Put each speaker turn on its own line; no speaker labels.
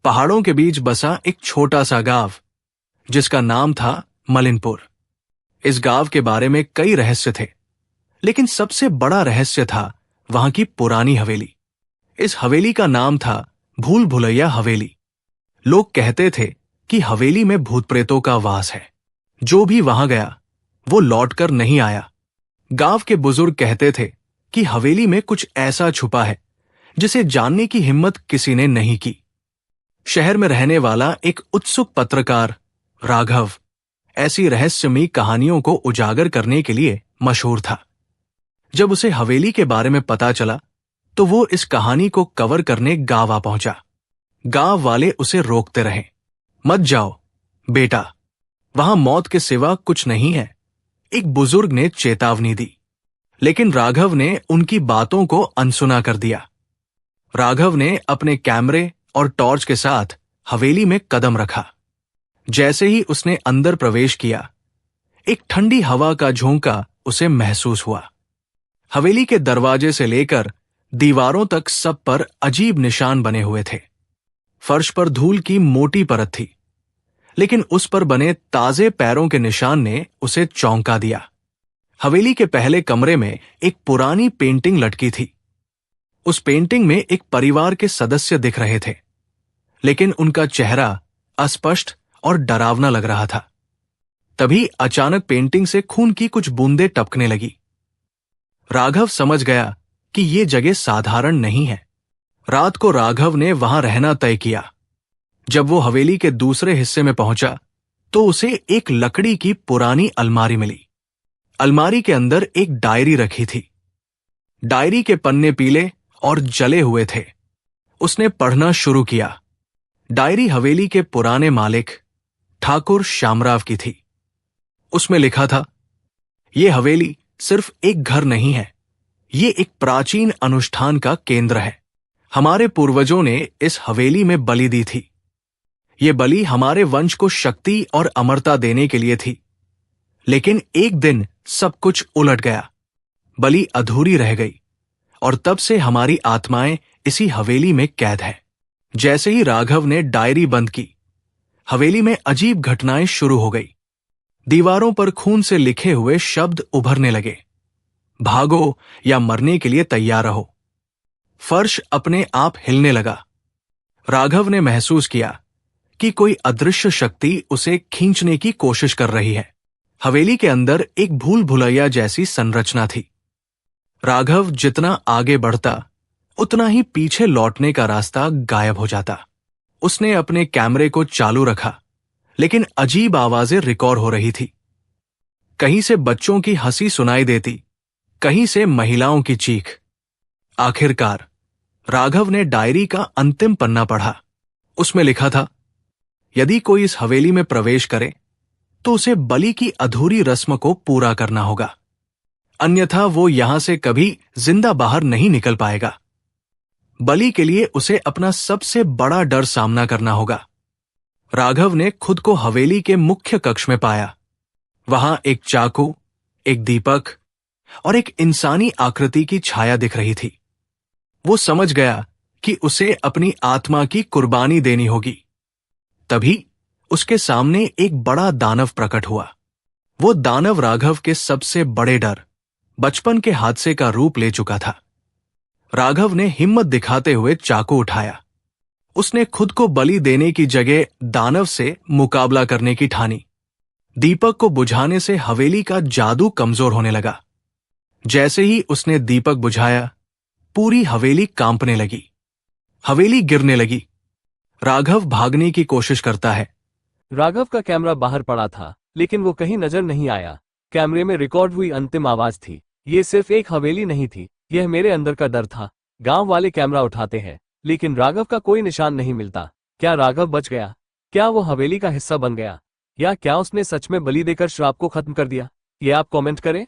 पहाड़ों के बीच बसा एक छोटा सा गांव जिसका नाम था मलिनपुर। इस गांव के बारे में कई रहस्य थे, लेकिन सबसे बड़ा रहस्य था वहां की पुरानी हवेली। इस हवेली का नाम था भूल भुलैया हवेली। लोग कहते थे कि हवेली में भूत प्रेतों का वास है। जो भी वहां गया वो लौटकर नहीं आया। गांव के बुजुर्ग कहते थे कि हवेली में कुछ ऐसा छुपा है जिसे जानने की हिम्मत किसी ने नहीं की। शहर में रहने वाला एक उत्सुक पत्रकार राघव ऐसी रहस्यमयी कहानियों को उजागर करने के लिए मशहूर था। जब उसे हवेली के बारे में पता चला तो वो इस कहानी को कवर करने गांव आ पहुंचा। गांव वाले उसे रोकते रहे, मत जाओ बेटा, वहां मौत के सिवा कुछ नहीं है, एक बुजुर्ग ने चेतावनी दी। लेकिन राघव ने उनकी बातों को अनसुना कर दिया। राघव ने अपने कैमरे और टॉर्च के साथ हवेली में कदम रखा। जैसे ही उसने अंदर प्रवेश किया, एक ठंडी हवा का झोंका उसे महसूस हुआ। हवेली के दरवाजे से लेकर दीवारों तक सब पर अजीब निशान बने हुए थे। फर्श पर धूल की मोटी परत थी, लेकिन उस पर बने ताजे पैरों के निशान ने उसे चौंका दिया। हवेली के पहले कमरे में एक पुरानी पेंटिंग लटकी थी। उस पेंटिंग में एक परिवार के सदस्य दिख रहे थे, लेकिन उनका चेहरा अस्पष्ट और डरावना लग रहा था। तभी अचानक पेंटिंग से खून की कुछ बूंदें टपकने लगी। राघव समझ गया कि ये जगह साधारण नहीं है। रात को राघव ने वहां रहना तय किया। जब वो हवेली के दूसरे हिस्से में पहुंचा तो उसे एक लकड़ी की पुरानी अलमारी मिली। अलमारी के अंदर एक डायरी रखी थी। डायरी के पन्ने पीले और जले हुए थे। उसने पढ़ना शुरू किया। डायरी हवेली के पुराने मालिक ठाकुर श्यामराव की थी। उसमें लिखा था, ये हवेली सिर्फ एक घर नहीं है, ये एक प्राचीन अनुष्ठान का केंद्र है। हमारे पूर्वजों ने इस हवेली में बलि दी थी। ये बलि हमारे वंश को शक्ति और अमरता देने के लिए थी। लेकिन एक दिन सब कुछ उलट गया। बलि अधूरी रह गई और तब से हमारी आत्माएं इसी हवेली में कैद है। जैसे ही राघव ने डायरी बंद की, हवेली में अजीब घटनाएं शुरू हो गई। दीवारों पर खून से लिखे हुए शब्द उभरने लगे, भागो या मरने के लिए तैयार रहो। फर्श अपने आप हिलने लगा। राघव ने महसूस किया कि कोई अदृश्य शक्ति उसे खींचने की कोशिश कर रही है। हवेली के अंदर एक भूल भुलैया जैसी संरचना थी। राघव जितना आगे बढ़ता उतना ही पीछे लौटने का रास्ता गायब हो जाता। उसने अपने कैमरे को चालू रखा, लेकिन अजीब आवाजें रिकॉर्ड हो रही थी। कहीं से बच्चों की हंसी सुनाई देती, कहीं से महिलाओं की चीख। आखिरकार राघव ने डायरी का अंतिम पन्ना पढ़ा। उसमें लिखा था, यदि कोई इस हवेली में प्रवेश करे तो उसे बलि की अधूरी रस्म को पूरा करना होगा, अन्यथा वो यहां से कभी जिंदा बाहर नहीं निकल पाएगा। बलि के लिए उसे अपना सबसे बड़ा डर सामना करना होगा। राघव ने खुद को हवेली के मुख्य कक्ष में पाया। वहां एक चाकू, एक दीपक और एक इंसानी आकृति की छाया दिख रही थी। वो समझ गया कि उसे अपनी आत्मा की कुर्बानी देनी होगी। तभी उसके सामने एक बड़ा दानव प्रकट हुआ। वो दानव राघव के सबसे बड़े डर, बचपन के हादसे का रूप ले चुका था। राघव ने हिम्मत दिखाते हुए चाकू उठाया। उसने खुद को बलि देने की जगह दानव से मुकाबला करने की ठानी। दीपक को बुझाने से हवेली का जादू कमजोर होने लगा। जैसे ही उसने दीपक बुझाया, पूरी हवेली कांपने लगी। हवेली गिरने लगी। राघव भागने की कोशिश करता है।
राघव का कैमरा बाहर पड़ा था, लेकिन वो कहीं नजर नहीं आया। कैमरे में रिकॉर्ड हुई अंतिम आवाज थी, ये सिर्फ एक हवेली नहीं थी, यह मेरे अंदर का डर था। गांव वाले कैमरा उठाते हैं, लेकिन राघव का कोई निशान नहीं मिलता। क्या राघव बच गया? क्या वो हवेली का हिस्सा बन गया? या क्या उसने सच में बलि देकर श्राप को खत्म कर दिया? ये आप कमेंट करें।